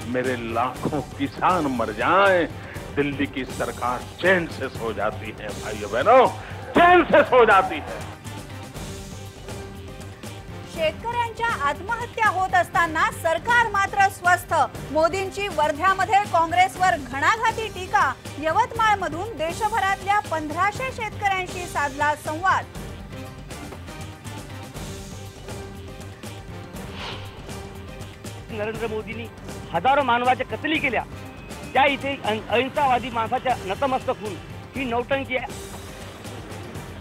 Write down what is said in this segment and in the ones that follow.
मेरे लाखों किसान मर जाएं, दिल्ली की सरकार चैन से सो जाती है। भाइयों बहनों, चैन से सो जाती है। शेतकऱ्यांच्या आत्महत्या होत असताना सरकार मात्र स्वस्थ। मोदींची वर्ध्यामध्ये काँग्रेसवर घणाघाती टीका। यवतमाळमधून देशभरातल्या 1500 शेतकऱ्यांशी साधला संवाद। नरेंद्र मोदींनी हजारो मानवाच्या कत्तली केल्या, त्या इथे अहिंसावादी माणसाच्या नतमस्तक होऊन ही नौटंकी आहे।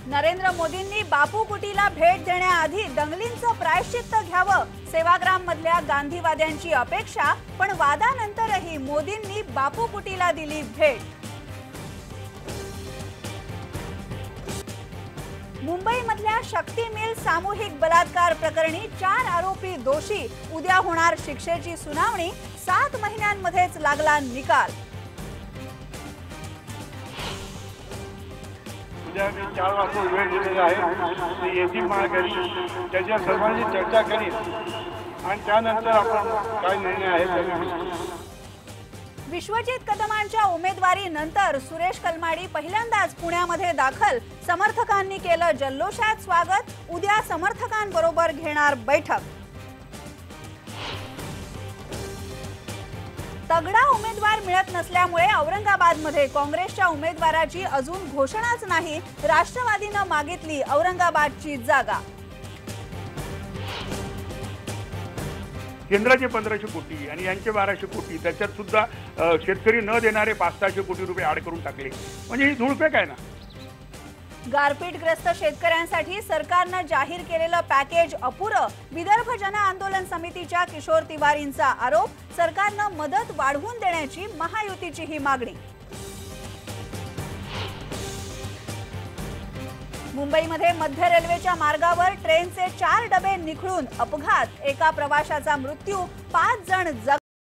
नरेंद्र मोदींनी बापू कुटीला भेट देण्याआधी दंगलींचं प्रायश्चित्त घ्यावं, सेवाग्राम मधल्या गांधीवाद्यांची अपेक्षा। पण वादानंतरही मोदींनी बापू कुटीला दिली भेट। मुंबईमधल्या शक्ती मिल सामूहिक बलात्कार प्रकरणी 4 आरोपी दोषी। उद्या होणार शिक्षेची सुनावणी। 7 महिन्यांमध्येच लागला निकाल। उद्या मी 4 वाजता वेळ दिलेला आहे। येथील महागारी त्याच्या सर्वांची चर्चा करीन आणि त्यानंतर आपण काय निर्णय आहे। विश्वजित कदमांच्या उमेदवारीनंतर सुरेश कलमाडी पहिल्यांदाच पुण्यामध्ये दाखल। समर्थकांनी केलं जल्लोषात स्वागत। उद्या समर्थकांबरोबर घेणार बैठक। तगडा उमेदवार मिळत नसल्यामुळे औरंगाबादमध्ये काँग्रेसच्या उमेदवाराची अजून घोषणाच नाही। राष्ट्रवादीनं मागितली औरंगाबादची जागा। केंद्राचे 1500 कोटी आणि यांचे 1200 कोटी, त्याच्यात सुद्धा शेतकरी न देणारे 500 कोटी रुपये ऍड करून टाकले। म्हणजे ही धूळफेक आहे ना। गारपीटग्रस्त शेतकऱ्यांसाठी सरकारनं जाहीर केलेलं पॅकेज अपुरं। विदर्भ जन आंदोलन समितीच्या किशोर तिवारींचा आरोप। सरकारनं मदत वाढवून देण्याची महायुतीची ही मागणी। मुंबईमध्ये मध्य रेल्वेच्या मार्गावर ट्रेनचे 4 डबे निखळून अपघात। एका प्रवाशाचा मृत्यू, 5 जण जखमी।